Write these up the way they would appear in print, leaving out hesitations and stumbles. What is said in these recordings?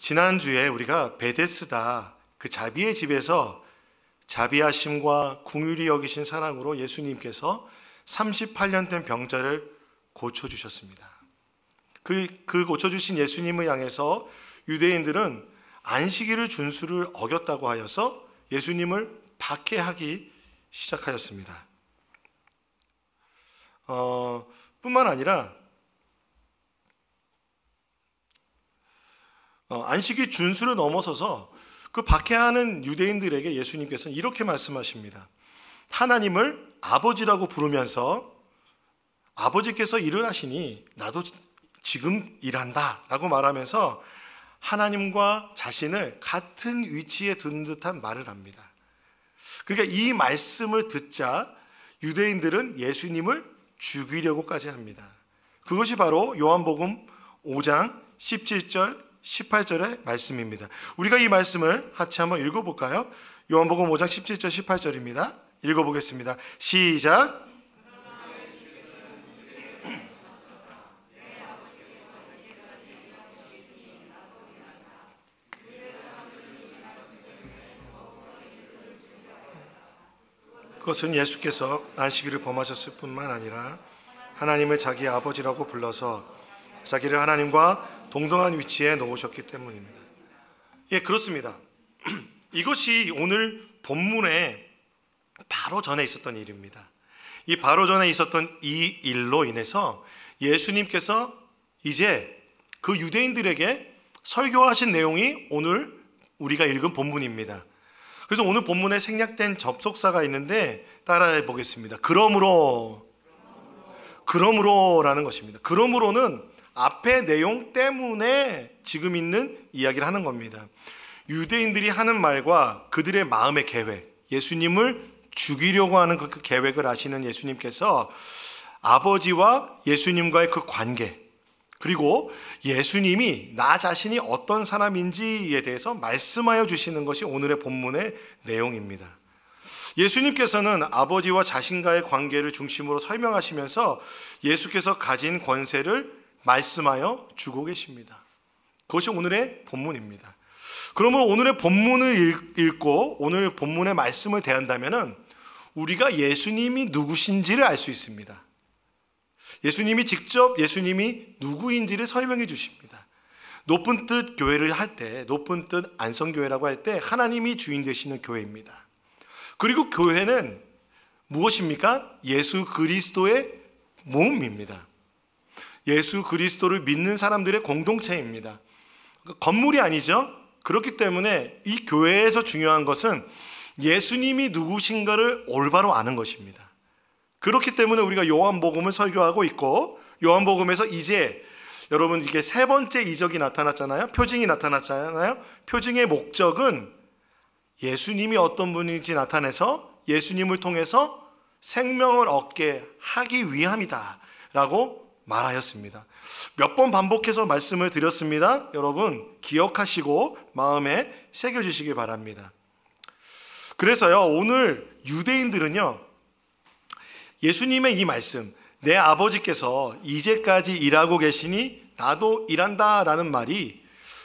지난주에 우리가 베데스다 그 자비의 집에서 자비하심과 긍휼히 여기신 사랑으로 예수님께서 38년 된 병자를 고쳐주셨습니다. 그 고쳐주신 예수님을 향해서 유대인들은 안식일을 준수를 어겼다고 하여서 예수님을 박해하기 시작하였습니다. 뿐만 아니라 안식일 준수를 넘어서서 그 박해하는 유대인들에게 예수님께서는 이렇게 말씀하십니다. 하나님을 아버지라고 부르면서 아버지께서 일을 하시니 나도 지금 일한다 라고 말하면서 하나님과 자신을 같은 위치에 둔 듯한 말을 합니다. 그러니까 이 말씀을 듣자 유대인들은 예수님을 죽이려고까지 합니다. 그것이 바로 요한복음 5장 17절 18절의 말씀입니다. 우리가 이 말씀을 같이 한번 읽어볼까요? 요한복음 5장 17절 18절입니다. 읽어보겠습니다. 시작. 그것은 예수께서 안식일을 범하셨을 뿐만 아니라 하나님을 자기 아버지라고 불러서 자기를 하나님과 동등한 위치에 놓으셨기 때문입니다. 예, 그렇습니다. 이것이 오늘 본문에 바로 전에 있었던 일입니다. 이 바로 전에 있었던 이 일로 인해서 예수님께서 이제 그 유대인들에게 설교하신 내용이 오늘 우리가 읽은 본문입니다. 그래서 오늘 본문에 생략된 접속사가 있는데 따라해 보겠습니다. 그러므로라는 것입니다. 그러므로는 앞의 내용 때문에 지금 있는 이야기를 하는 겁니다. 유대인들이 하는 말과 그들의 마음의 계획, 예수님을 죽이려고 하는 그 계획을 아시는 예수님께서 아버지와 예수님과의 그 관계, 그리고 예수님이 나 자신이 어떤 사람인지에 대해서 말씀하여 주시는 것이 오늘의 본문의 내용입니다. 예수님께서는 아버지와 자신과의 관계를 중심으로 설명하시면서 예수께서 가진 권세를 말씀하여 주고 계십니다. 그것이 오늘의 본문입니다. 그러면 오늘의 본문을 읽고 오늘 본문의 말씀을 대한다면 우리가 예수님이 누구신지를 알 수 있습니다. 예수님이 직접 예수님이 누구인지를 설명해 주십니다. 높은 뜻 교회를 할 때, 높은 뜻 안성교회라고 할 때 하나님이 주인 되시는 교회입니다. 그리고 교회는 무엇입니까? 예수 그리스도의 몸입니다. 예수 그리스도를 믿는 사람들의 공동체입니다. 건물이 아니죠. 그렇기 때문에 이 교회에서 중요한 것은 예수님이 누구신가를 올바로 아는 것입니다. 그렇기 때문에 우리가 요한복음을 설교하고 있고, 요한복음에서 이제 여러분 이게 세 번째 이적이 나타났잖아요. 표징이 나타났잖아요. 표징의 목적은 예수님이 어떤 분인지 나타내서 예수님을 통해서 생명을 얻게 하기 위함이다 라고 말하였습니다. 몇 번 반복해서 말씀을 드렸습니다. 여러분 기억하시고 마음에 새겨주시기 바랍니다. 그래서요, 오늘 유대인들은요, 예수님의 이 말씀, 내 아버지께서 이제까지 일하고 계시니 나도 일한다 라는 말이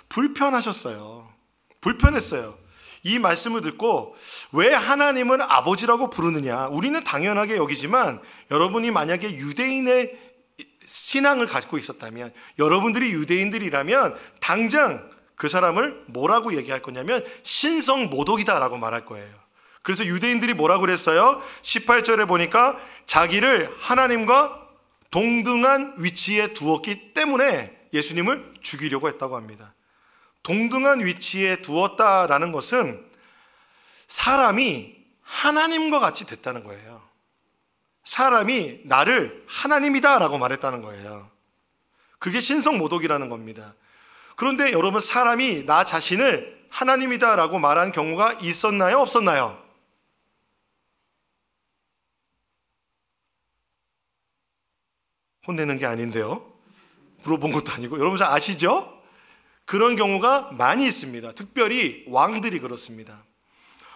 불편하셨어요. 불편했어요. 이 말씀을 듣고 왜 하나님을 아버지라고 부르느냐, 우리는 당연하게 여기지만 여러분이 만약에 유대인의 신앙을 가지고 있었다면, 여러분들이 유대인들이라면 당장 그 사람을 뭐라고 얘기할 거냐면 신성모독이다 라고 말할 거예요. 그래서 유대인들이 뭐라고 그랬어요? 18절에 보니까 자기를 하나님과 동등한 위치에 두었기 때문에 예수님을 죽이려고 했다고 합니다. 동등한 위치에 두었다라는 것은 사람이 하나님과 같이 됐다는 거예요. 사람이 나를 하나님이다 라고 말했다는 거예요. 그게 신성모독이라는 겁니다. 그런데 여러분, 사람이 나 자신을 하나님이다 라고 말한 경우가 있었나요? 없었나요? 혼내는 게 아닌데요, 물어본 것도 아니고. 여러분 잘 아시죠? 그런 경우가 많이 있습니다. 특별히 왕들이 그렇습니다.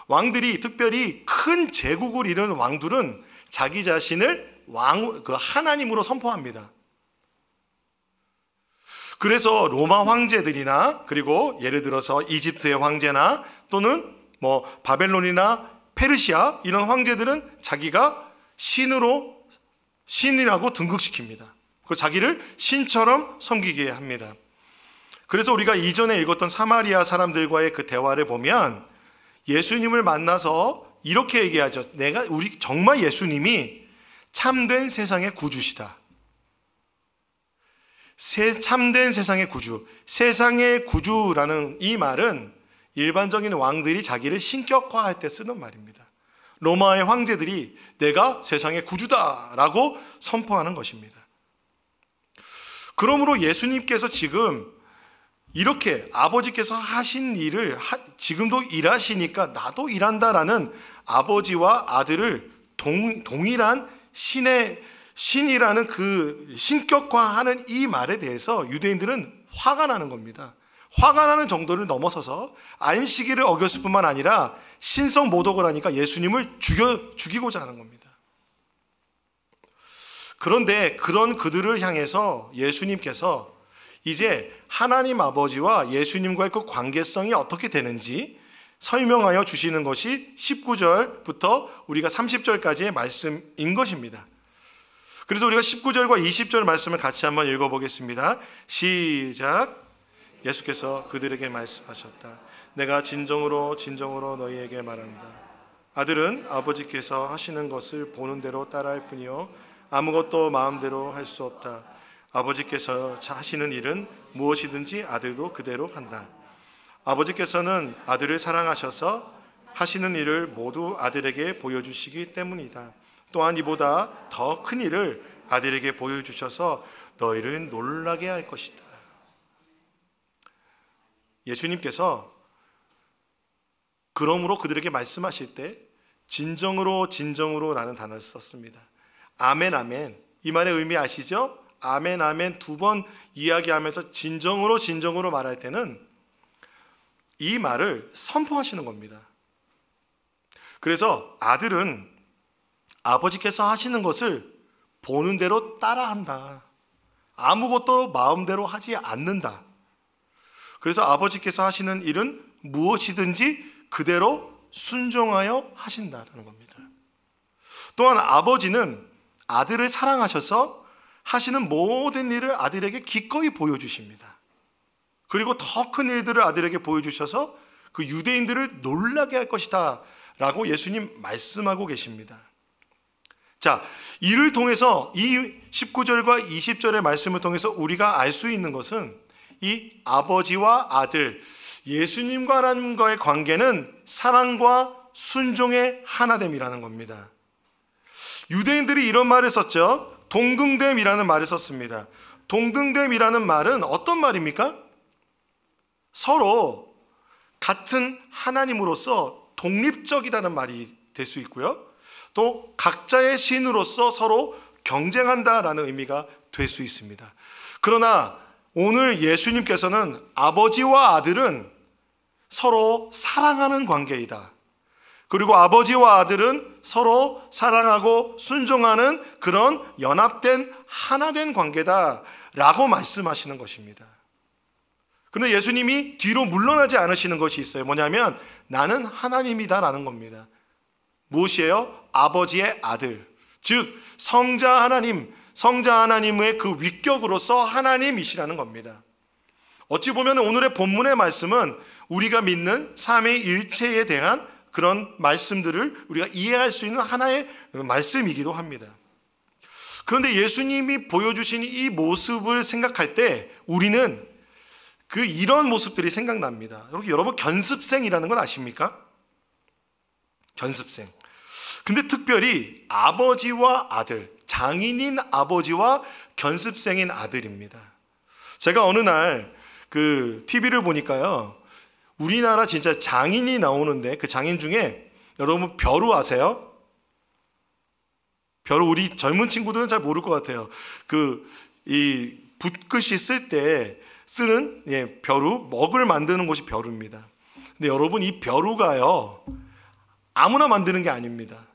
왕들이, 특별히 큰 제국을 이룬 왕들은 자기 자신을 하나님으로 선포합니다. 그래서 로마 황제들이나 그리고 예를 들어서 이집트의 황제나 또는 뭐 바벨론이나 페르시아 이런 황제들은 자기가 신이라고 등극시킵니다. 그 자기를 신처럼 섬기게 합니다. 그래서 우리가 이전에 읽었던 사마리아 사람들과의 그 대화를 보면 예수님을 만나서 이렇게 얘기하죠. 우리 정말 예수님이 참된 세상의 구주시다. 참된 세상의 구주. 세상의 구주라는 이 말은 일반적인 왕들이 자기를 신격화할 때 쓰는 말입니다. 로마의 황제들이 내가 세상의 구주다라고 선포하는 것입니다. 그러므로 예수님께서 지금 이렇게 아버지께서 하신 일을 지금도 일하시니까 나도 일한다라는 아버지와 아들을 동일한 신이라는 그 신격화하는 이 말에 대해서 유대인들은 화가 나는 겁니다. 화가 나는 정도를 넘어서서 안식일을 어겼을 뿐만 아니라 신성 모독을 하니까 예수님을 죽이고자 하는 겁니다. 그런데 그런 그들을 향해서 예수님께서 이제 하나님 아버지와 예수님과의 그 관계성이 어떻게 되는지 설명하여 주시는 것이 19절부터 우리가 30절까지의 말씀인 것입니다. 그래서 우리가 19절과 20절 말씀을 같이 한번 읽어보겠습니다. 시작. 예수께서 그들에게 말씀하셨다. 내가 진정으로 너희에게 말한다. 아들은 아버지께서 하시는 것을 보는 대로 따라할 뿐이요 아무것도 마음대로 할 수 없다. 아버지께서 하시는 일은 무엇이든지 아들도 그대로 한다. 아버지께서는 아들을 사랑하셔서 하시는 일을 모두 아들에게 보여주시기 때문이다. 또한 이보다 더 큰 일을 아들에게 보여주셔서 너희를 놀라게 할 것이다. 예수님께서 그러므로 그들에게 말씀하실 때 진정으로 라는 단어를 썼습니다. 아멘 아멘. 이 말의 의미 아시죠? 아멘 아멘 두 번 이야기하면서 진정으로 말할 때는 이 말을 선포하시는 겁니다. 그래서 아들은 아버지께서 하시는 것을 보는 대로 따라한다. 아무것도 마음대로 하지 않는다. 그래서 아버지께서 하시는 일은 무엇이든지 그대로 순종하여 하신다라는 겁니다. 또한 아버지는 아들을 사랑하셔서 하시는 모든 일을 아들에게 기꺼이 보여주십니다. 그리고 더 큰 일들을 아들에게 보여주셔서 그 유대인들을 놀라게 할 것이다 라고 예수님 말씀하고 계십니다. 자, 이를 통해서 이 19절과 20절의 말씀을 통해서 우리가 알 수 있는 것은 이 아버지와 아들, 예수님과 하나님과의 관계는 사랑과 순종의 하나됨이라는 겁니다. 유대인들이 이런 말을 썼죠. 동등됨이라는 말을 썼습니다. 동등됨이라는 말은 어떤 말입니까? 서로 같은 하나님으로서 독립적이라는 말이 될 수 있고요. 또 각자의 신으로서 서로 경쟁한다라는 의미가 될 수 있습니다. 그러나 오늘 예수님께서는 아버지와 아들은 서로 사랑하는 관계이다. 그리고 아버지와 아들은 서로 사랑하고 순종하는 그런 연합된 하나된 관계다라고 말씀하시는 것입니다. 그런데 예수님이 뒤로 물러나지 않으시는 것이 있어요. 뭐냐면 나는 하나님이다라는 겁니다. 무엇이에요? 아버지의 아들, 즉 성자 하나님의 그 위격으로서 하나님이시라는 겁니다. 어찌 보면 오늘의 본문의 말씀은 우리가 믿는 삼위일체에 대한 그런 말씀들을 우리가 이해할 수 있는 하나의 말씀이기도 합니다. 그런데 예수님이 보여주신 이 모습을 생각할 때 우리는 이런 모습들이 생각납니다. 여러분 견습생이라는 건 아십니까? 견습생. 근데 특별히 아버지와 아들, 장인인 아버지와 견습생인 아들입니다. 제가 어느 날 TV를 보니까요, 우리나라 진짜 장인이 나오는데 그 장인 중에 여러분 벼루 아세요? 벼루 우리 젊은 친구들은 잘 모를 것 같아요. 이 붓글씨 쓸 때 쓰는 벼루, 먹을 만드는 곳이 벼루입니다. 근데 여러분 이 벼루가요 아무나 만드는 게 아닙니다.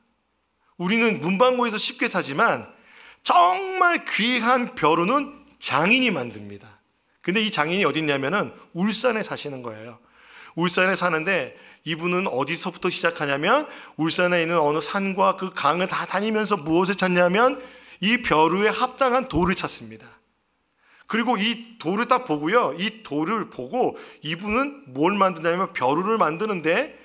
우리는 문방구에서 쉽게 사지만 정말 귀한 벼루는 장인이 만듭니다. 근데 이 장인이 어디 있냐면은 울산에 사시는 거예요. 울산에 사는데 이분은 어디서부터 시작하냐면 울산에 있는 어느 산과 그 강을 다 다니면서 무엇을 찾냐면 이 벼루에 합당한 돌을 찾습니다. 그리고 이 돌을 딱 보고요. 이 돌을 보고 이분은 뭘 만드냐면 벼루를 만드는데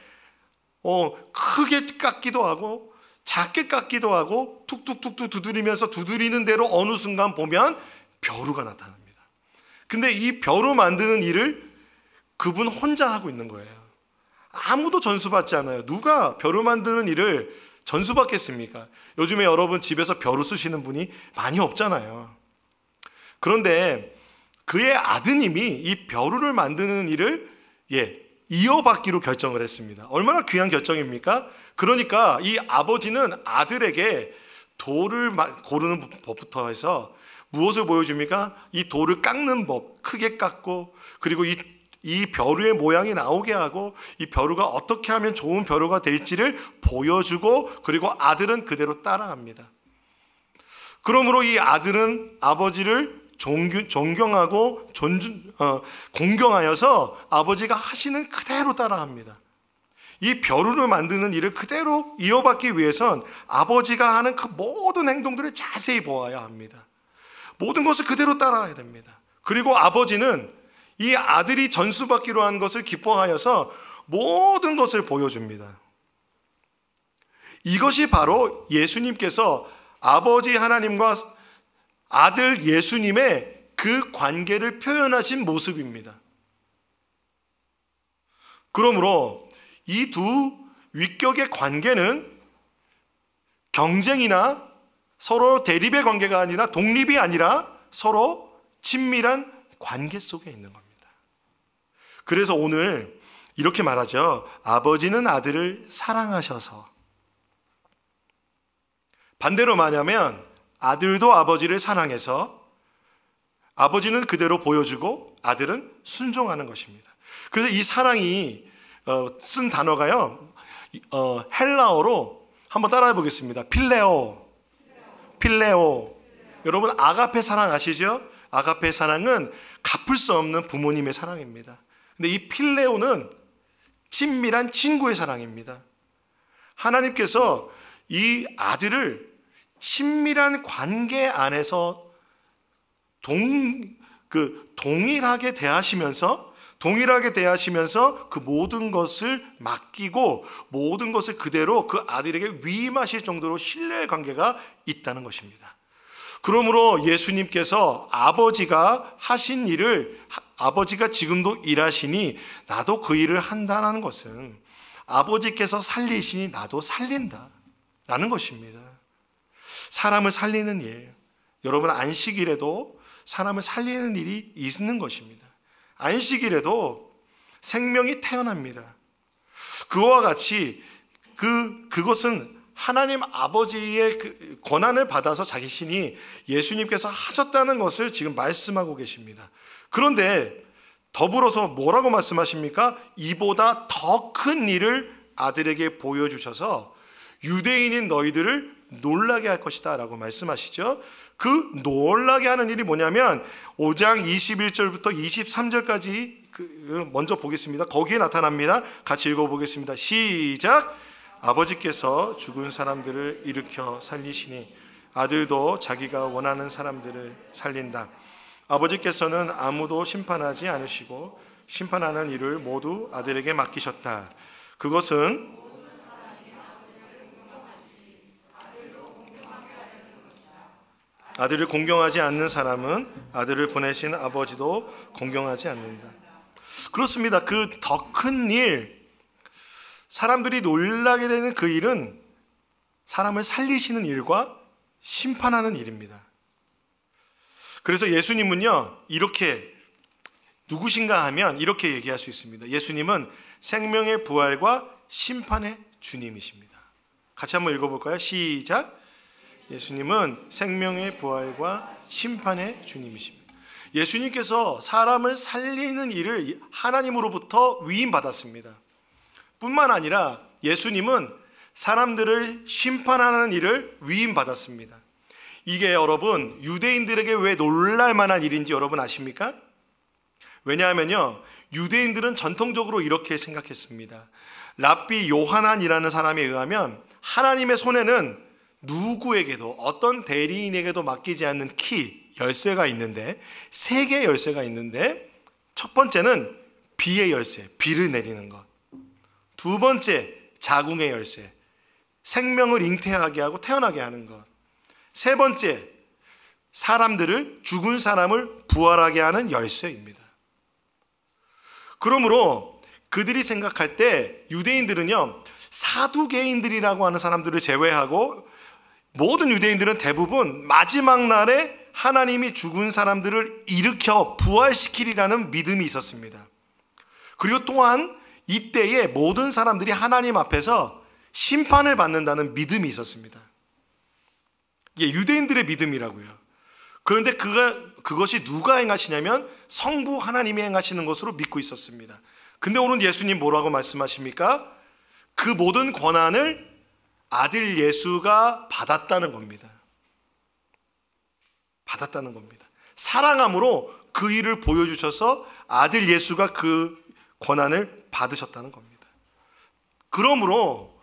크게 깎기도 하고 작게 깎기도 하고 툭툭툭툭 두드리면서 두드리는 대로 어느 순간 보면 벼루가 나타납니다. 근데 이 벼루 만드는 일을 그분 혼자 하고 있는 거예요. 아무도 전수받지 않아요. 누가 벼루 만드는 일을 전수받겠습니까? 요즘에 여러분 집에서 벼루 쓰시는 분이 많이 없잖아요. 그런데 그의 아드님이 이 벼루를 만드는 일을 이어받기로 결정을 했습니다. 얼마나 귀한 결정입니까? 그러니까 이 아버지는 아들에게 돌을 고르는 법부터 해서 무엇을 보여줍니까? 이 돌을 깎는 법, 크게 깎고, 그리고 이 벼루의 모양이 나오게 하고, 이 벼루가 어떻게 하면 좋은 벼루가 될지를 보여주고, 그리고 아들은 그대로 따라합니다. 그러므로 이 아들은 아버지를 존경하고 공경하여서 아버지가 하시는 그대로 따라합니다. 이 벼루를 만드는 일을 그대로 이어받기 위해선 아버지가 하는 그 모든 행동들을 자세히 보아야 합니다. 모든 것을 그대로 따라야 됩니다. 그리고 아버지는 이 아들이 전수받기로 한 것을 기뻐하여서 모든 것을 보여줍니다. 이것이 바로 예수님께서 아버지 하나님과 아들 예수님의 그 관계를 표현하신 모습입니다. 그러므로 이 두 위격의 관계는 경쟁이나 서로 대립의 관계가 아니라 독립이 아니라 서로 친밀한 관계 속에 있는 겁니다. 그래서 오늘 이렇게 말하죠. 아버지는 아들을 사랑하셔서. 반대로 말하면 아들도 아버지를 사랑해서 아버지는 그대로 보여주고 아들은 순종하는 것입니다. 그래서 이 사랑이 쓴 단어가요. 헬라어로 한번 따라해 보겠습니다. 필레오. 여러분 아가페 사랑 아시죠? 아가페 사랑은 갚을 수 없는 부모님의 사랑입니다. 근데 이 필레오는 친밀한 친구의 사랑입니다. 하나님께서 이 아들을 친밀한 관계 안에서 동일하게 대하시면서 그 모든 것을 맡기고 모든 것을 그대로 그 아들에게 위임하실 정도로 신뢰의 관계가 있다는 것입니다. 그러므로 예수님께서 아버지가 하신 일을 아버지가 지금도 일하시니 나도 그 일을 한다는 것은 아버지께서 살리시니 나도 살린다라는 것입니다. 사람을 살리는 일, 여러분 안식일에도 사람을 살리는 일이 있는 것입니다. 안식일에도 생명이 태어납니다. 그와 같이 그것은 하나님 아버지의 그 권한을 받아서 자신이 예수님께서 하셨다는 것을 지금 말씀하고 계십니다. 그런데 더불어서 뭐라고 말씀하십니까? 이보다 더 큰 일을 아들에게 보여주셔서 유대인인 너희들을 놀라게 할 것이다 라고 말씀하시죠. 그 놀라게 하는 일이 뭐냐면 5장 21절부터 23절까지 먼저 보겠습니다. 거기에 나타납니다. 같이 읽어보겠습니다. 시작. 아버지께서 죽은 사람들을 일으켜 살리시니 아들도 자기가 원하는 사람들을 살린다. 아버지께서는 아무도 심판하지 않으시고 심판하는 일을 모두 아들에게 맡기셨다. 그것은 아들을 공경하지 않는 사람은 아들을 보내신 아버지도 공경하지 않는다. 그렇습니다. 그 더 큰 일, 사람들이 놀라게 되는 그 일은 사람을 살리시는 일과 심판하는 일입니다. 그래서 예수님은요, 이렇게 누구신가 하면 이렇게 얘기할 수 있습니다. 예수님은 생명의 부활과 심판의 주님이십니다. 같이 한번 읽어볼까요? 시작. 예수님은 생명의 부활과 심판의 주님이십니다. 예수님께서 사람을 살리는 일을 하나님으로부터 위임받았습니다. 뿐만 아니라 예수님은 사람들을 심판하는 일을 위임받았습니다. 이게 여러분 유대인들에게 왜 놀랄 만한 일인지 여러분 아십니까? 왜냐하면요, 유대인들은 전통적으로 이렇게 생각했습니다. 랍비 요하난이라는 사람에 의하면 하나님의 손에는 누구에게도, 어떤 대리인에게도 맡기지 않는 키, 열쇠가 있는데, 3개의 열쇠가 있는데, 첫 번째는 비의 열쇠, 비를 내리는 것. 두 번째, 자궁의 열쇠, 생명을 잉태하게 하고 태어나게 하는 것. 세 번째, 사람들을, 죽은 사람을 부활하게 하는 열쇠입니다. 그러므로 그들이 생각할 때 유대인들은요, 사두개인들이라고 하는 사람들을 제외하고 모든 유대인들은 대부분 마지막 날에 하나님이 죽은 사람들을 일으켜 부활시키리라는 믿음이 있었습니다. 그리고 또한 이때에 모든 사람들이 하나님 앞에서 심판을 받는다는 믿음이 있었습니다. 이게 유대인들의 믿음이라고요. 그런데 그것이 누가 행하시냐면 성부 하나님이 행하시는 것으로 믿고 있었습니다. 근데 오늘 예수님 뭐라고 말씀하십니까? 그 모든 권한을 아들 예수가 받았다는 겁니다. 받았다는 겁니다. 사랑함으로 그 일을 보여주셔서 아들 예수가 그 권한을 받으셨다는 겁니다. 그러므로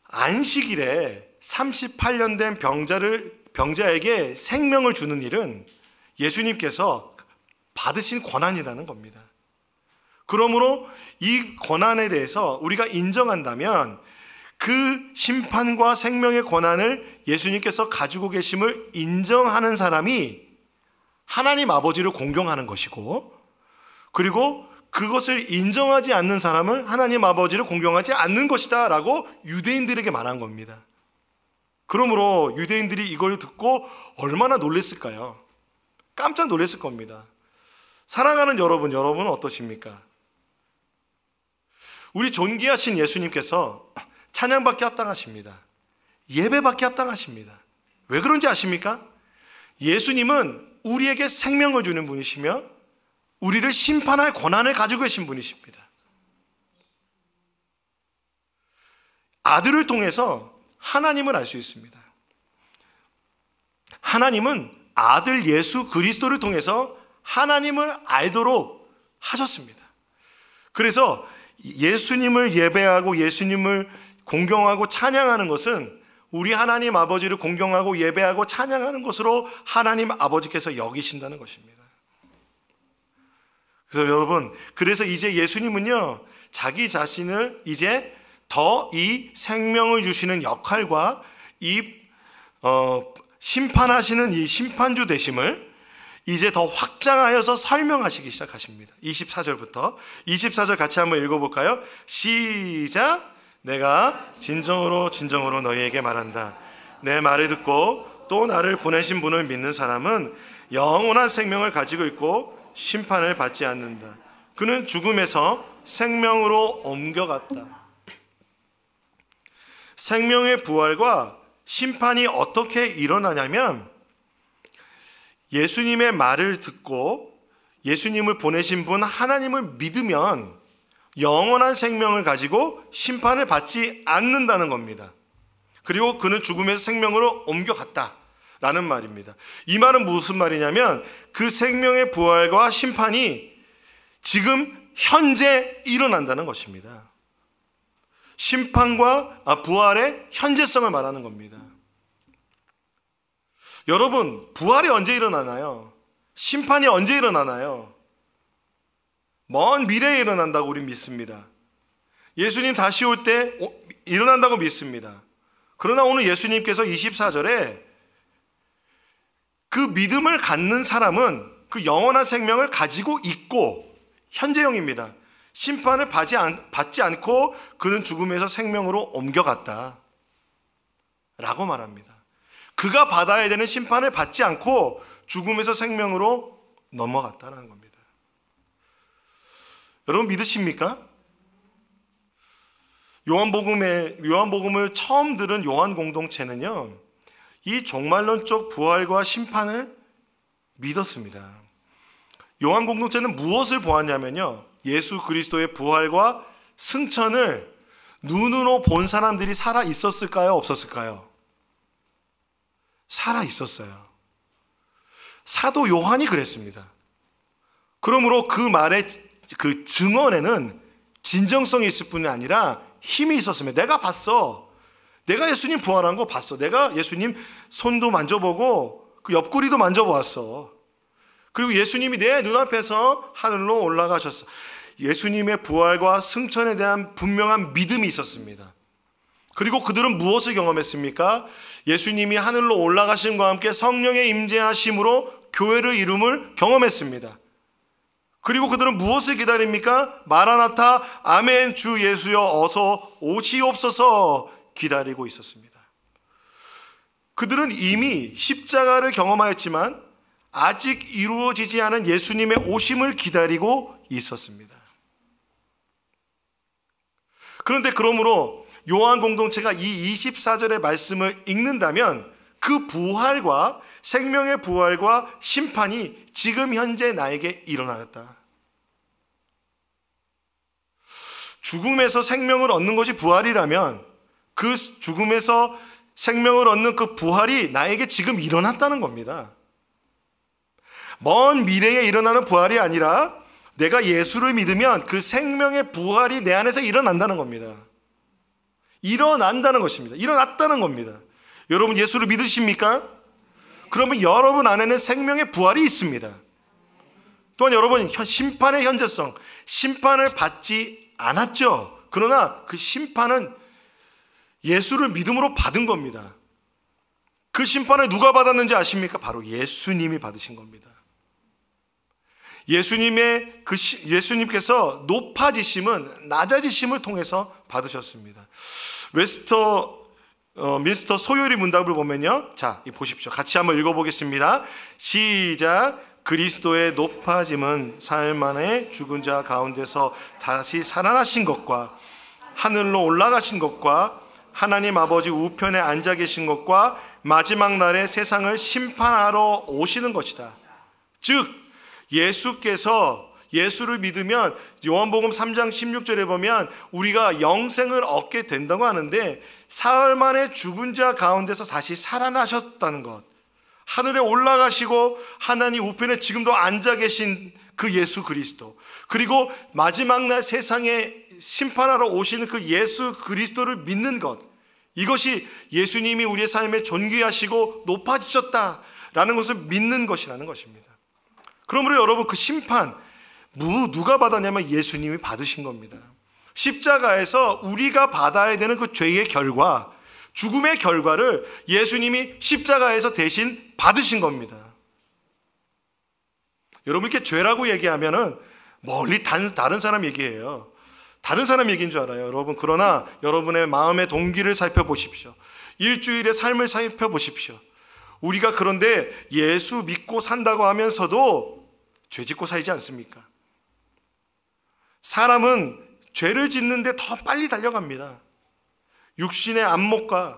안식일에 38년 된 병자에게 생명을 주는 일은 예수님께서 받으신 권한이라는 겁니다. 그러므로 이 권한에 대해서 우리가 인정한다면 그 심판과 생명의 권한을 예수님께서 가지고 계심을 인정하는 사람이 하나님 아버지를 공경하는 것이고, 그리고 그것을 인정하지 않는 사람은 하나님 아버지를 공경하지 않는 것이다 라고 유대인들에게 말한 겁니다. 그러므로 유대인들이 이걸 듣고 얼마나 놀랐을까요? 깜짝 놀랐을 겁니다. 사랑하는 여러분, 여러분은 어떠십니까? 우리 존귀하신 예수님께서 찬양받기 합당하십니다. 예배받기 합당하십니다. 왜 그런지 아십니까? 예수님은 우리에게 생명을 주는 분이시며 우리를 심판할 권한을 가지고 계신 분이십니다. 아들을 통해서 하나님을 알 수 있습니다. 하나님은 아들 예수 그리스도를 통해서 하나님을 알도록 하셨습니다. 그래서 예수님을 예배하고 예수님을 공경하고 찬양하는 것은 우리 하나님 아버지를 공경하고 예배하고 찬양하는 것으로 하나님 아버지께서 여기신다는 것입니다. 그래서 여러분, 그래서 이제 예수님은요, 자기 자신을 이제 더 이 생명을 주시는 역할과 이 심판하시는 이 심판주 되심을 이제 더 확장하여서 설명하시기 시작하십니다. 24절부터 24절 같이 한번 읽어볼까요? 시작. 내가 진정으로 너희에게 말한다. 내 말을 듣고 또 나를 보내신 분을 믿는 사람은 영원한 생명을 가지고 있고 심판을 받지 않는다. 그는 죽음에서 생명으로 옮겨갔다. 생명의 부활과 심판이 어떻게 일어나냐면 예수님의 말을 듣고 예수님을 보내신 분 하나님을 믿으면 영원한 생명을 가지고 심판을 받지 않는다는 겁니다. 그리고 그는 죽음에서 생명으로 옮겨갔다라는 말입니다. 이 말은 무슨 말이냐면 그 생명의 부활과 심판이 지금 현재 일어난다는 것입니다. 심판과 부활의 현재성을 말하는 겁니다. 여러분, 부활이 언제 일어나나요? 심판이 언제 일어나나요? 먼 미래에 일어난다고 우린 믿습니다. 예수님 다시 올 때 일어난다고 믿습니다. 그러나 오늘 예수님께서 24절에 그 믿음을 갖는 사람은 그 영원한 생명을 가지고 있고 현재형입니다. 심판을 받지 않고 그는 죽음에서 생명으로 옮겨갔다 라고 말합니다. 그가 받아야 되는 심판을 받지 않고 죽음에서 생명으로 넘어갔다는 겁니다. 여러분 믿으십니까? 요한복음을 처음 들은 요한 공동체는요, 이 종말론적 부활과 심판을 믿었습니다. 요한 공동체는 무엇을 보았냐면요, 예수 그리스도의 부활과 승천을 눈으로 본 사람들이 살아 있었을까요? 없었을까요? 살아 있었어요. 사도 요한이 그랬습니다. 그러므로 그 말의 그 증언에는 진정성이 있을 뿐이 아니라 힘이 있었으면, 내가 봤어, 내가 예수님 부활한 거 봤어, 내가 예수님 손도 만져보고 그 옆구리도 만져보았어, 그리고 예수님이 내 눈앞에서 하늘로 올라가셨어. 예수님의 부활과 승천에 대한 분명한 믿음이 있었습니다. 그리고 그들은 무엇을 경험했습니까? 예수님이 하늘로 올라가심과 함께 성령의 임재하심으로 교회를 이룸을 경험했습니다. 그리고 그들은 무엇을 기다립니까? 마라나타, 아멘, 주 예수여 어서 오시옵소서 기다리고 있었습니다. 그들은 이미 십자가를 경험하였지만 아직 이루어지지 않은 예수님의 오심을 기다리고 있었습니다. 그런데 그러므로 요한 공동체가 이 24절의 말씀을 읽는다면 그 부활과, 생명의 부활과 심판이 지금 현재 나에게 일어나였다. 죽음에서 생명을 얻는 것이 부활이라면 그 죽음에서 생명을 얻는 그 부활이 나에게 지금 일어났다는 겁니다. 먼 미래에 일어나는 부활이 아니라 내가 예수를 믿으면 그 생명의 부활이 내 안에서 일어난다는 겁니다. 일어난다는 것입니다. 일어났다는 겁니다. 여러분 예수를 믿으십니까? 그러면 여러분 안에는 생명의 부활이 있습니다. 또한 여러분 심판의 현재성, 심판을 받지 않았죠. 그러나 그 심판은 예수를 믿음으로 받은 겁니다. 그 심판을 누가 받았는지 아십니까? 바로 예수님이 받으신 겁니다. 예수님께서 높아지심은 낮아지심을 통해서 받으셨습니다. 미스터 소요리 문답을 보면요, 자 보십시오. 같이 한번 읽어보겠습니다. 시작. 그리스도의 높아짐은 사흘 만에 죽은 자 가운데서 다시 살아나신 것과 하늘로 올라가신 것과 하나님 아버지 우편에 앉아 계신 것과 마지막 날에 세상을 심판하러 오시는 것이다. 즉 예수께서, 예수를 믿으면 요한복음 3장 16절에 보면 우리가 영생을 얻게 된다고 하는데, 사흘 만에 죽은 자 가운데서 다시 살아나셨다는 것, 하늘에 올라가시고 하나님 우편에 지금도 앉아 계신 그 예수 그리스도, 그리고 마지막 날 세상에 심판하러 오시는 그 예수 그리스도를 믿는 것, 이것이 예수님이 우리의 삶에 존귀하시고 높아지셨다라는 것을 믿는 것이라는 것입니다. 그러므로 여러분 그 심판 누가 받았냐면 예수님이 받으신 겁니다. 십자가에서 우리가 받아야 되는 그 죄의 결과, 죽음의 결과를 예수님이 십자가에서 대신 받으신 겁니다. 여러분 이렇게 죄라고 얘기하면은 멀리 다른 사람 얘기예요. 다른 사람 얘기인 줄 알아요, 여러분. 그러나 여러분의 마음의 동기를 살펴보십시오. 일주일의 삶을 살펴보십시오. 우리가 그런데 예수 믿고 산다고 하면서도 죄 짓고 살지 않습니까? 사람은 죄를 짓는데 더 빨리 달려갑니다. 육신의 안목의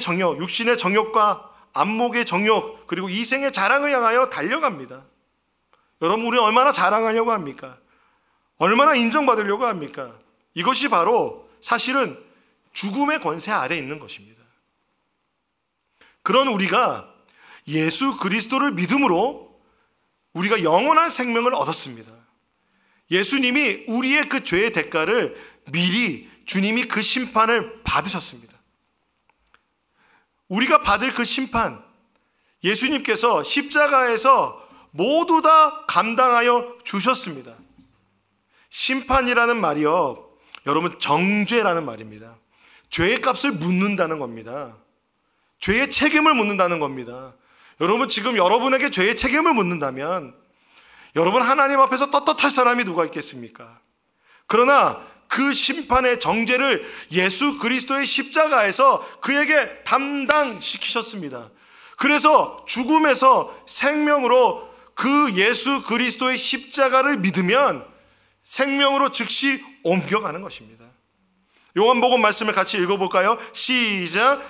정욕, 육신의 정욕과 안목의 정욕, 그리고 이생의 자랑을 향하여 달려갑니다. 여러분 우리 얼마나 자랑하려고 합니까? 얼마나 인정받으려고 합니까? 이것이 바로 사실은 죽음의 권세 아래에 있는 것입니다. 그런 우리가 예수 그리스도를 믿음으로 우리가 영원한 생명을 얻었습니다. 예수님이 우리의 그 죄의 대가를 미리 주님이 그 심판을 받으셨습니다. 우리가 받을 그 심판, 예수님께서 십자가에서 모두 다 감당하여 주셨습니다. 심판이라는 말이요, 여러분 정죄라는 말입니다. 죄의 값을 묻는다는 겁니다. 죄의 책임을 묻는다는 겁니다. 여러분 지금 여러분에게 죄의 책임을 묻는다면 여러분 하나님 앞에서 떳떳할 사람이 누가 있겠습니까? 그러나 그 심판의 정죄를 예수 그리스도의 십자가에서 그에게 담당시키셨습니다. 그래서 죽음에서 생명으로 그 예수 그리스도의 십자가를 믿으면 생명으로 즉시 옮겨가는 것입니다. 요한복음 말씀을 같이 읽어볼까요? 시작.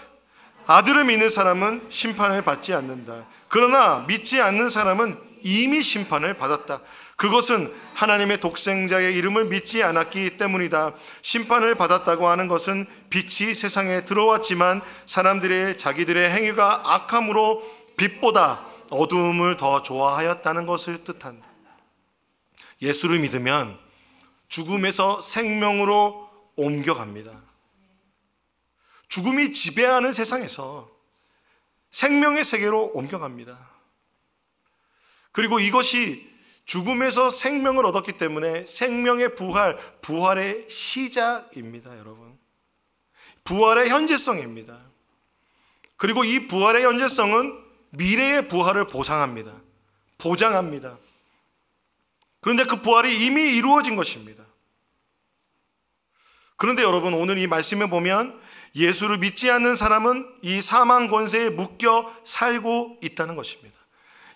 아들을 믿는 사람은 심판을 받지 않는다. 그러나 믿지 않는 사람은 이미 심판을 받았다. 그것은 하나님의 독생자의 이름을 믿지 않았기 때문이다. 심판을 받았다고 하는 것은 빛이 세상에 들어왔지만 사람들의 자기들의 행위가 악함으로 빛보다 어두움을 더 좋아하였다는 것을 뜻한다. 예수를 믿으면 죽음에서 생명으로 옮겨갑니다. 죽음이 지배하는 세상에서 생명의 세계로 옮겨갑니다. 그리고 이것이 죽음에서 생명을 얻었기 때문에 생명의 부활의 시작입니다, 여러분. 부활의 현재성입니다. 그리고 이 부활의 현재성은 미래의 부활을 보장합니다. 그런데 그 부활이 이미 이루어진 것입니다. 그런데 여러분, 오늘 이 말씀에 보면 예수를 믿지 않는 사람은 이 사망 권세에 묶여 살고 있다는 것입니다.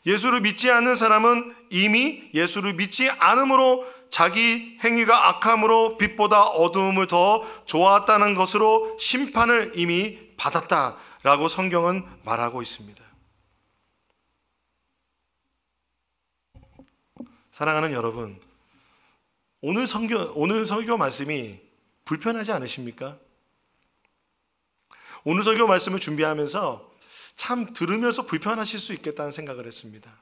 예수를 믿지 않는 사람은 이미 예수를 믿지 않음으로 자기 행위가 악함으로 빛보다 어두움을 더 좋아했다는 것으로 심판을 이미 받았다라고 성경은 말하고 있습니다. 사랑하는 여러분, 오늘 설교 말씀이 불편하지 않으십니까? 오늘 설교 말씀을 준비하면서 참 들으면서 불편하실 수 있겠다는 생각을 했습니다.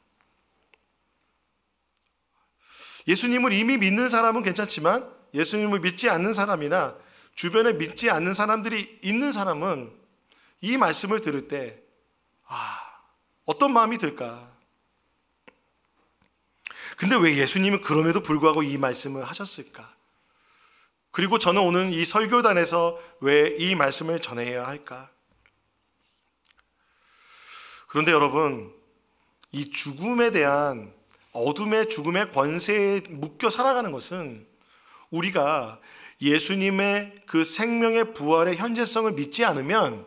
예수님을 이미 믿는 사람은 괜찮지만 예수님을 믿지 않는 사람이나 주변에 믿지 않는 사람들이 있는 사람은 이 말씀을 들을 때 어떤 마음이 들까? 근데 왜 예수님은 그럼에도 불구하고 이 말씀을 하셨을까? 그리고 저는 오늘 이 설교단에서 왜 이 말씀을 전해야 할까? 그런데 여러분, 이 죽음에 대한 죽음의 권세에 묶여 살아가는 것은 우리가 예수님의 그 생명의 부활의 현재성을 믿지 않으면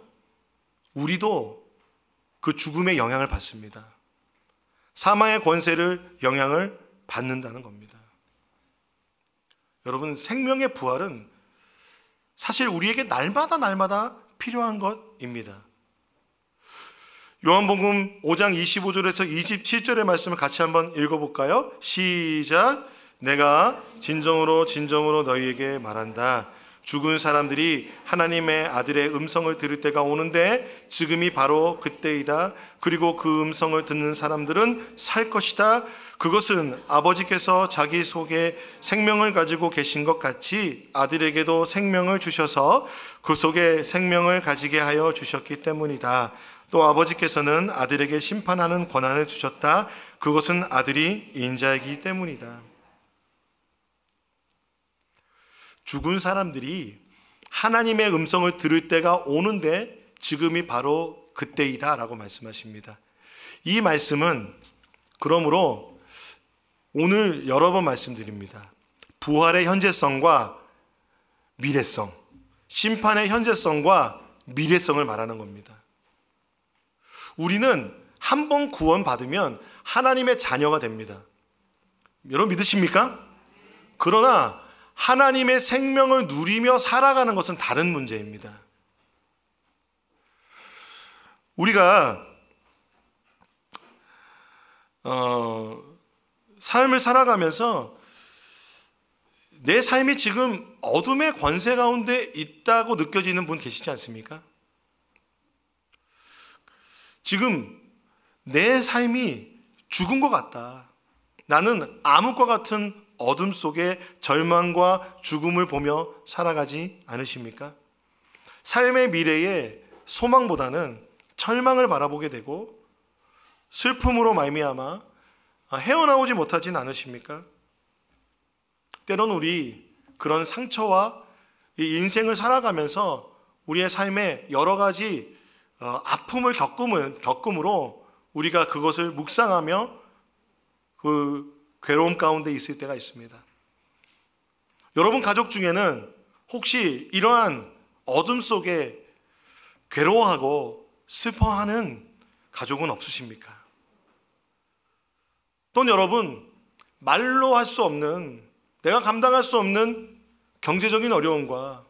우리도 그 죽음의 영향을 받습니다. 사망의 권세를 영향을 받는다는 겁니다. 여러분, 생명의 부활은 사실 우리에게 날마다 필요한 것입니다. 요한복음 5장 25절에서 27절의 말씀을 같이 한번 읽어볼까요? 시작. 내가 진정으로 너희에게 말한다. 죽은 사람들이 하나님의 아들의 음성을 들을 때가 오는데 지금이 바로 그때이다. 그리고 그 음성을 듣는 사람들은 살 것이다. 그것은 아버지께서 자기 속에 생명을 가지고 계신 것 같이 아들에게도 생명을 주셔서 그 속에 생명을 가지게 하여 주셨기 때문이다. 또 아버지께서는 아들에게 심판하는 권한을 주셨다. 그것은 아들이 인자이기 때문이다. 죽은 사람들이 하나님의 음성을 들을 때가 오는데 지금이 바로 그때이다 라고 말씀하십니다. 이 말씀은 그러므로 오늘 여러 번 말씀드립니다. 부활의 현재성과 미래성, 심판의 현재성과 미래성을 말하는 겁니다. 우리는 한 번 구원받으면 하나님의 자녀가 됩니다. 여러분 믿으십니까? 그러나 하나님의 생명을 누리며 살아가는 것은 다른 문제입니다. 우리가 삶을 살아가면서 내 삶이 지금 어둠의 권세 가운데 있다고 느껴지는 분 계시지 않습니까? 지금 내 삶이 죽은 것 같다. 나는 암흑과 같은 어둠 속에 절망과 죽음을 보며 살아가지 않으십니까? 삶의 미래에 소망보다는 절망을 바라보게 되고 슬픔으로 말미암아 헤어나오지 못하진 않으십니까? 때로는 우리 그런 상처와 이 인생을 살아가면서 우리의 삶에 여러 가지 아픔을 겪음으로 우리가 그것을 묵상하며 그 괴로움 가운데 있을 때가 있습니다. 여러분 가족 중에는 혹시 이러한 어둠 속에 괴로워하고 슬퍼하는 가족은 없으십니까? 또는 여러분 말로 할 수 없는, 내가 감당할 수 없는 경제적인 어려움과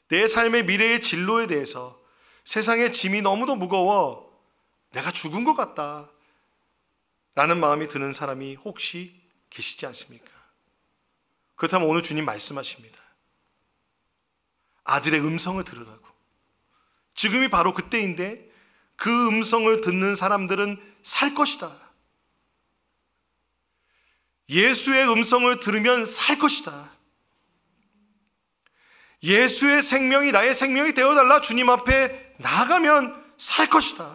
내 삶의 미래의 진로에 대해서 세상의 짐이 너무도 무거워 내가 죽은 것 같다 라는 마음이 드는 사람이 혹시 계시지 않습니까? 그렇다면 오늘 주님 말씀하십니다. 아들의 음성을 들으라고. 지금이 바로 그때인데 그 음성을 듣는 사람들은 살 것이다. 예수의 음성을 들으면 살 것이다. 예수의 생명이 나의 생명이 되어달라 주님 앞에 나아가면 살 것이다.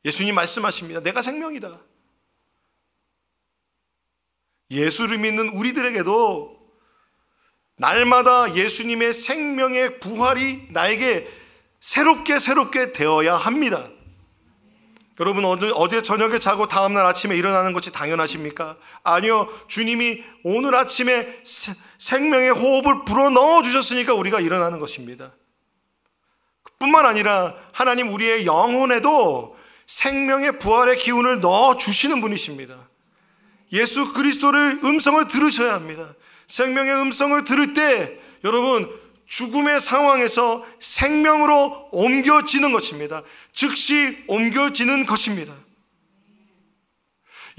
예수님 말씀하십니다. 내가 생명이다. 예수를 믿는 우리들에게도 날마다 예수님의 생명의 부활이 나에게 새롭게 되어야 합니다. 여러분, 어제 저녁에 자고 다음날 아침에 일어나는 것이 당연하십니까? 아니요. 주님이 오늘 아침에 생명의 호흡을 불어넣어 주셨으니까 우리가 일어나는 것입니다. 뿐만 아니라 하나님 우리의 영혼에도 생명의 부활의 기운을 넣어 주시는 분이십니다. 예수 그리스도를 음성을 들으셔야 합니다. 생명의 음성을 들을 때 여러분, 죽음의 상황에서 생명으로 옮겨지는 것입니다. 즉시 옮겨지는 것입니다.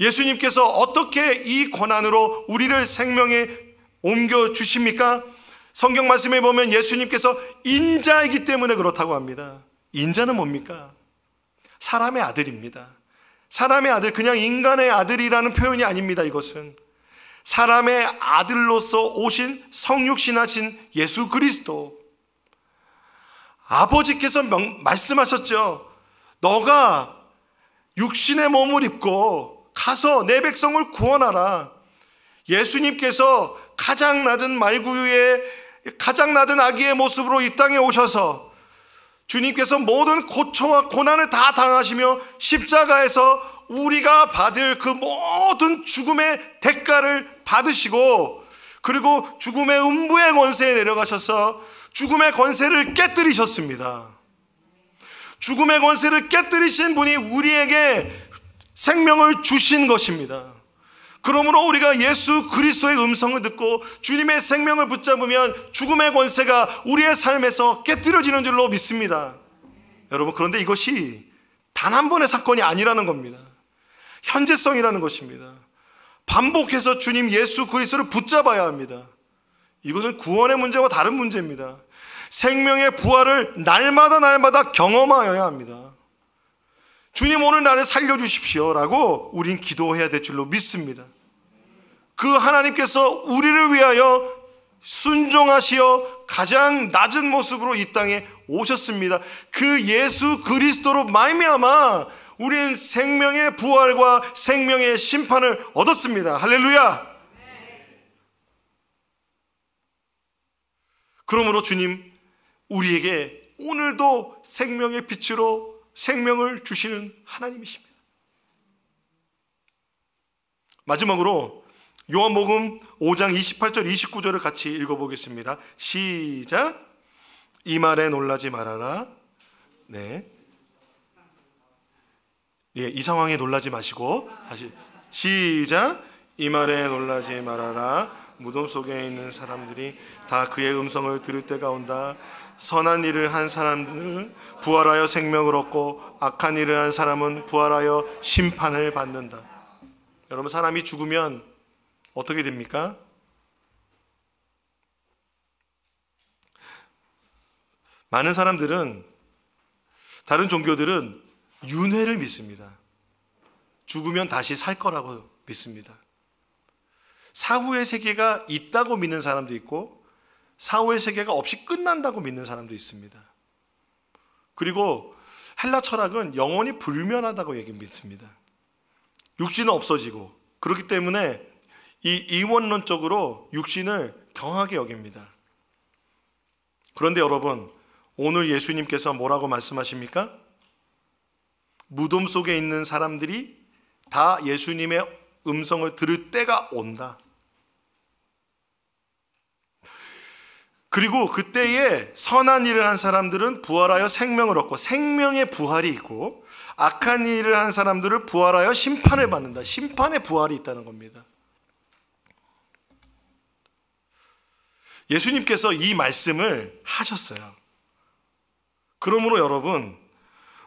예수님께서 어떻게 이 권한으로 우리를 생명에 옮겨주십니까? 성경 말씀에 보면 예수님께서 인자이기 때문에 그렇다고 합니다. 인자는 뭡니까? 사람의 아들입니다. 사람의 아들, 그냥 인간의 아들이라는 표현이 아닙니다. 이것은 사람의 아들로서 오신 성육신하신 예수 그리스도, 아버지께서 말씀하셨죠. 너가 육신의 몸을 입고 가서 내 백성을 구원하라. 예수님께서 가장 낮은 말구유의 가장 낮은 아기의 모습으로 이 땅에 오셔서 주님께서 모든 고초와 고난을 다 당하시며 십자가에서 우리가 받을 그 모든 죽음의 대가를 받으시고, 그리고 죽음의 음부의 권세에 내려가셔서 죽음의 권세를 깨뜨리셨습니다. 죽음의 권세를 깨뜨리신 분이 우리에게 생명을 주신 것입니다. 그러므로 우리가 예수 그리스도의 음성을 듣고 주님의 생명을 붙잡으면 죽음의 권세가 우리의 삶에서 깨뜨려지는 줄로 믿습니다. 여러분, 그런데 이것이 단 한 번의 사건이 아니라는 겁니다. 현재성이라는 것입니다. 반복해서 주님 예수 그리스도를 붙잡아야 합니다. 이것은 구원의 문제와 다른 문제입니다. 생명의 부활을 날마다 경험하여야 합니다. 주님, 오늘 나를 살려주십시오 라고 우린 기도해야 될 줄로 믿습니다. 그 하나님께서 우리를 위하여 순종하시어 가장 낮은 모습으로 이 땅에 오셨습니다. 그 예수 그리스도로 말미암아 우린 생명의 부활과 생명의 심판을 얻었습니다. 할렐루야. 그러므로 주님, 우리에게 오늘도 생명의 빛으로 생명을 주시는 하나님이십니다. 마지막으로 요한복음 5장 28절 29절을 같이 읽어보겠습니다. 시작. 이 말에 놀라지 말아라. 네. 예, 이 상황에 놀라지 마시고 다시 시작. 이 말에 놀라지 말아라. 무덤 속에 있는 사람들이 다 그의 음성을 들을 때가 온다. 선한 일을 한 사람들은 부활하여 생명을 얻고 악한 일을 한 사람은 부활하여 심판을 받는다. 여러분, 사람이 죽으면 어떻게 됩니까? 많은 사람들은, 다른 종교들은 윤회를 믿습니다. 죽으면 다시 살 거라고 믿습니다. 사후의 세계가 있다고 믿는 사람도 있고 사후의 세계가 없이 끝난다고 믿는 사람도 있습니다. 그리고 헬라 철학은 영혼이 불멸하다고 믿습니다. 육신은 없어지고, 그렇기 때문에 이 이원론적으로 육신을 경하게 여깁니다. 그런데 여러분, 오늘 예수님께서 뭐라고 말씀하십니까? 무덤 속에 있는 사람들이 다 예수님의 음성을 들을 때가 온다. 그리고 그때에 선한 일을 한 사람들은 부활하여 생명을 얻고 생명의 부활이 있고, 악한 일을 한 사람들을 부활하여 심판을 받는다. 심판의 부활이 있다는 겁니다. 예수님께서 이 말씀을 하셨어요. 그러므로 여러분,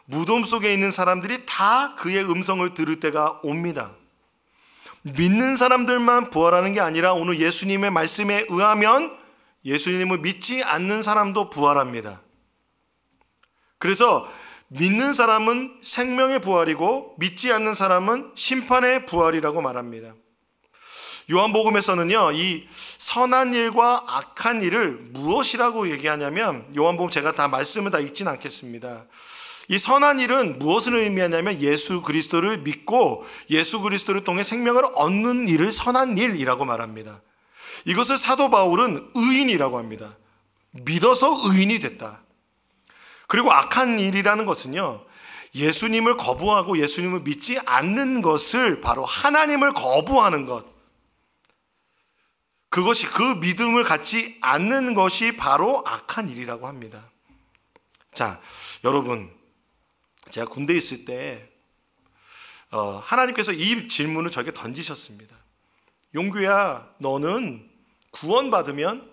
무덤 속에 있는 사람들이 다 그의 음성을 들을 때가 옵니다. 믿는 사람들만 부활하는 게 아니라 오늘 예수님의 말씀에 의하면 예수님을 믿지 않는 사람도 부활합니다. 그래서 믿는 사람은 생명의 부활이고 믿지 않는 사람은 심판의 부활이라고 말합니다. 요한복음에서는요, 이 선한 일과 악한 일을 무엇이라고 얘기하냐면, 요한복음 제가 다 말씀을 다 읽지는 않겠습니다. 이 선한 일은 무엇을 의미하냐면 예수 그리스도를 믿고 예수 그리스도를 통해 생명을 얻는 일을 선한 일이라고 말합니다. 이것을 사도 바울은 의인이라고 합니다. 믿어서 의인이 됐다. 그리고 악한 일이라는 것은요, 예수님을 거부하고 예수님을 믿지 않는 것을, 바로 하나님을 거부하는 것, 그것이, 그 믿음을 갖지 않는 것이 바로 악한 일이라고 합니다. 자, 여러분, 제가 군대에 있을 때 하나님께서 이 질문을 저에게 던지셨습니다. 용규야, 너는 구원받으면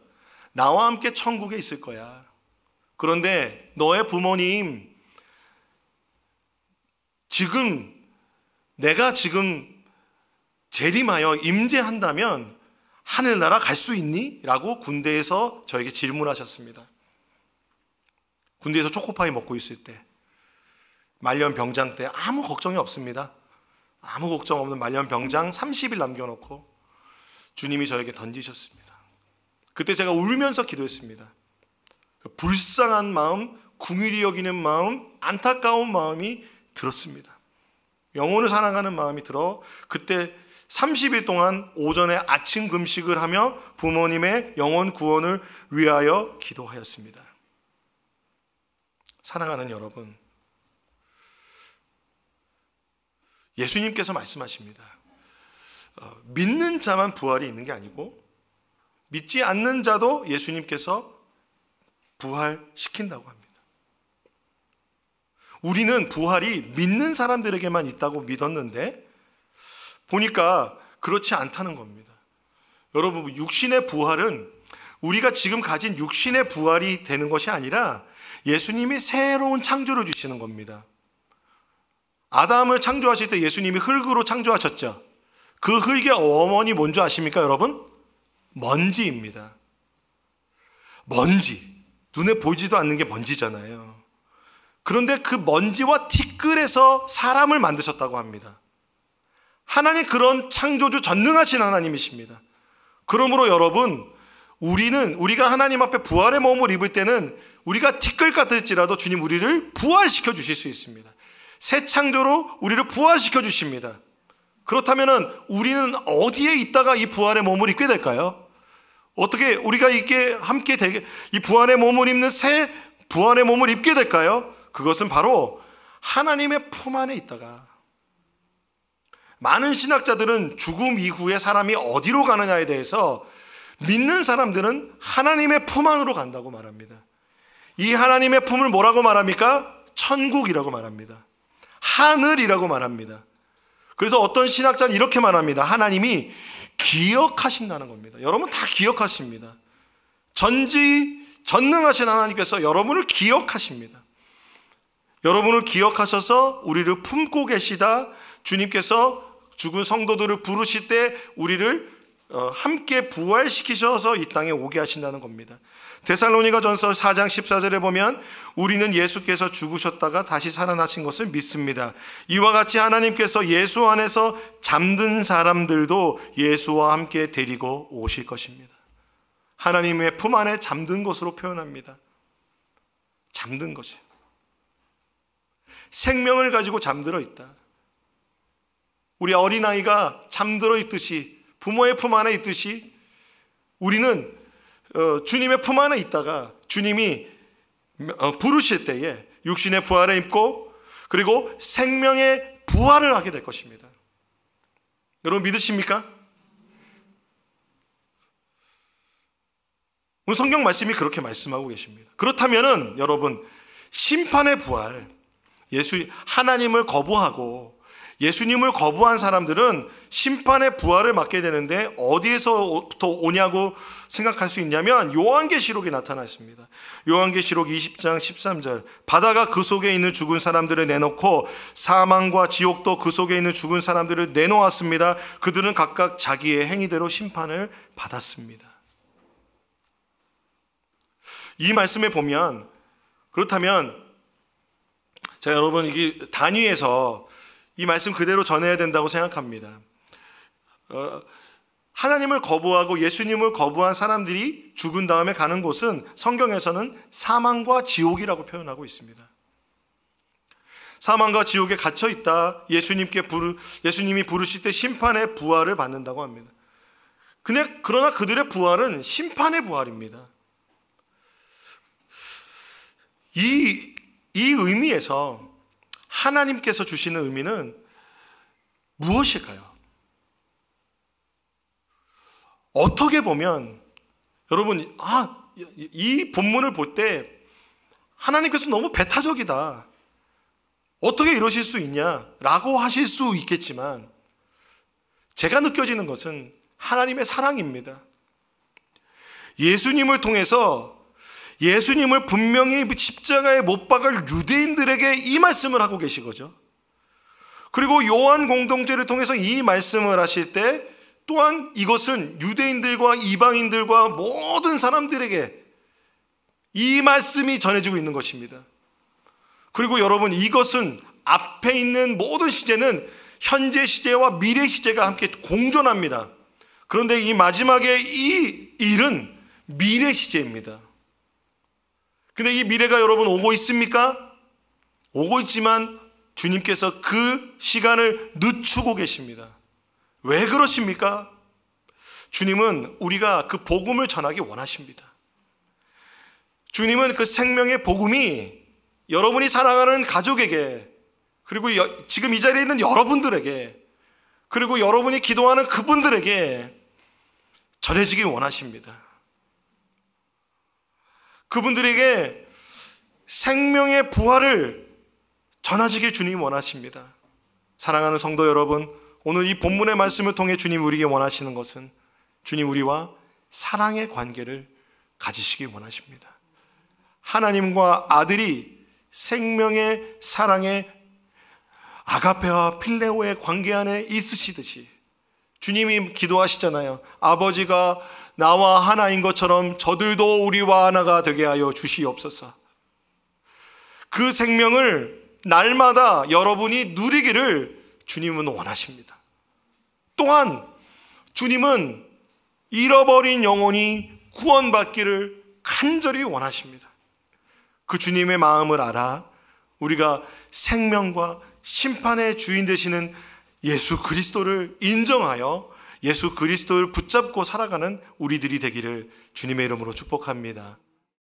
나와 함께 천국에 있을 거야. 그런데 너의 부모님, 내가 지금 재림하여 임재한다면 하늘나라 갈 수 있니? 라고 군대에서 저에게 질문하셨습니다. 군대에서 초코파이 먹고 있을 때, 말년 병장 때 아무 걱정이 없습니다. 아무 걱정 없는 말년 병장 30일 남겨놓고 주님이 저에게 던지셨습니다. 그때 제가 울면서 기도했습니다. 불쌍한 마음, 긍휼히 여기는 마음, 안타까운 마음이 들었습니다. 영혼을 사랑하는 마음이 들어 그때 30일 동안 오전에 아침 금식을 하며 부모님의 영혼 구원을 위하여 기도하였습니다. 사랑하는 여러분, 예수님께서 말씀하십니다. 믿는 자만 부활이 있는 게 아니고 믿지 않는 자도 예수님께서 부활시킨다고 합니다. 우리는 부활이 믿는 사람들에게만 있다고 믿었는데 보니까 그렇지 않다는 겁니다. 여러분, 육신의 부활은 우리가 지금 가진 육신의 부활이 되는 것이 아니라 예수님이 새로운 창조를 주시는 겁니다. 아담을 창조하실 때 예수님이 흙으로 창조하셨죠. 그 흙의 어머니 뭔지 아십니까, 여러분? 먼지입니다. 먼지. 눈에 보이지도 않는 게 먼지잖아요. 그런데 그 먼지와 티끌에서 사람을 만드셨다고 합니다. 하나님, 그런 창조주 전능하신 하나님이십니다. 그러므로 여러분, 우리가 하나님 앞에 부활의 몸을 입을 때는 우리가 티끌 같을지라도 주님 우리를 부활시켜 주실 수 있습니다. 새 창조로 우리를 부활시켜 주십니다. 그렇다면 우리는 어디에 있다가 이 부활의 몸을 입게 될까요? 어떻게 우리가 함께 되게 이 부활의 몸을 입는 새 부활의 몸을 입게 될까요? 그것은 바로 하나님의 품 안에 있다가, 많은 신학자들은 죽음 이후에 사람이 어디로 가느냐에 대해서 믿는 사람들은 하나님의 품 안으로 간다고 말합니다. 이 하나님의 품을 뭐라고 말합니까? 천국이라고 말합니다. 하늘이라고 말합니다. 그래서 어떤 신학자는 이렇게 말합니다. 하나님이 기억하신다는 겁니다. 여러분 다 기억하십니다. 전능하신 하나님께서 여러분을 기억하십니다. 여러분을 기억하셔서 우리를 품고 계시다. 주님께서 죽은 성도들을 부르실 때 우리를 함께 부활시키셔서 이 땅에 오게 하신다는 겁니다. 데살로니가전서 4장 14절에 보면 우리는 예수께서 죽으셨다가 다시 살아나신 것을 믿습니다. 이와 같이 하나님께서 예수 안에서 잠든 사람들도 예수와 함께 데리고 오실 것입니다. 하나님의 품 안에 잠든 것으로 표현합니다. 잠든 것이, 생명을 가지고 잠들어 있다. 우리 어린아이가 잠들어 있듯이, 부모의 품 안에 있듯이 우리는 주님의 품 안에 있다가 주님이 부르실 때에 육신의 부활을 입고 그리고 생명의 부활을 하게 될 것입니다. 여러분 믿으십니까? 오늘 성경 말씀이 그렇게 말씀하고 계십니다. 그렇다면은 여러분, 심판의 부활, 하나님을 거부하고 예수님을 거부한 사람들은 심판의 부활을 맞게 되는데 어디에서부터 오냐고 생각할 수 있냐면 요한계시록에 나타나 있습니다. 요한계시록 20장 13절, 바다가 그 속에 있는 죽은 사람들을 내놓고 사망과 지옥도 그 속에 있는 죽은 사람들을 내놓았습니다. 그들은 각각 자기의 행위대로 심판을 받았습니다. 이 말씀에 보면, 그렇다면 자, 여러분, 이게 단위에서 이 말씀 그대로 전해야 된다고 생각합니다. 하나님을 거부하고 예수님을 거부한 사람들이 죽은 다음에 가는 곳은 성경에서는 사망과 지옥이라고 표현하고 있습니다. 사망과 지옥에 갇혀 있다. 예수님이 부르실 때 심판의 부활을 받는다고 합니다. 그러나 그들의 부활은 심판의 부활입니다. 이 의미에서 하나님께서 주시는 의미는 무엇일까요? 어떻게 보면 여러분, 이 본문을 볼 때 하나님께서 너무 배타적이다, 어떻게 이러실 수 있냐라고 하실 수 있겠지만, 제가 느껴지는 것은 하나님의 사랑입니다. 예수님을 분명히 십자가에 못 박을 유대인들에게 이 말씀을 하고 계신 거죠. 그리고 요한 공동체를 통해서 이 말씀을 하실 때 또한 이것은 유대인들과 이방인들과 모든 사람들에게 이 말씀이 전해지고 있는 것입니다. 그리고 여러분, 이것은 앞에 있는 모든 시제는 현재 시제와 미래 시제가 함께 공존합니다. 그런데 이 마지막에 이 일은 미래 시제입니다. 근데 이 미래가 여러분 오고 있습니까? 오고 있지만 주님께서 그 시간을 늦추고 계십니다. 왜 그러십니까? 주님은 우리가 그 복음을 전하기 원하십니다. 주님은 그 생명의 복음이 여러분이 사랑하는 가족에게, 그리고 지금 이 자리에 있는 여러분들에게, 그리고 여러분이 기도하는 그분들에게 전해지기 원하십니다. 그분들에게 생명의 부활을 전하시길 주님이 원하십니다. 사랑하는 성도 여러분, 오늘 이 본문의 말씀을 통해 주님 우리에게 원하시는 것은 주님 우리와 사랑의 관계를 가지시길 원하십니다. 하나님과 아들이 생명의 사랑의 아가페와 필레오의 관계 안에 있으시듯이 주님이 기도하시잖아요. 아버지가 나와 하나인 것처럼 저들도 우리와 하나가 되게 하여 주시옵소서. 그 생명을 날마다 여러분이 누리기를 주님은 원하십니다. 또한 주님은 잃어버린 영혼이 구원받기를 간절히 원하십니다. 그 주님의 마음을 알아 우리가 생명과 심판의 주인 되시는 예수 그리스도를 인정하여 예수 그리스도를 붙잡고 살아가는 우리들이 되기를 주님의 이름으로 축복합니다.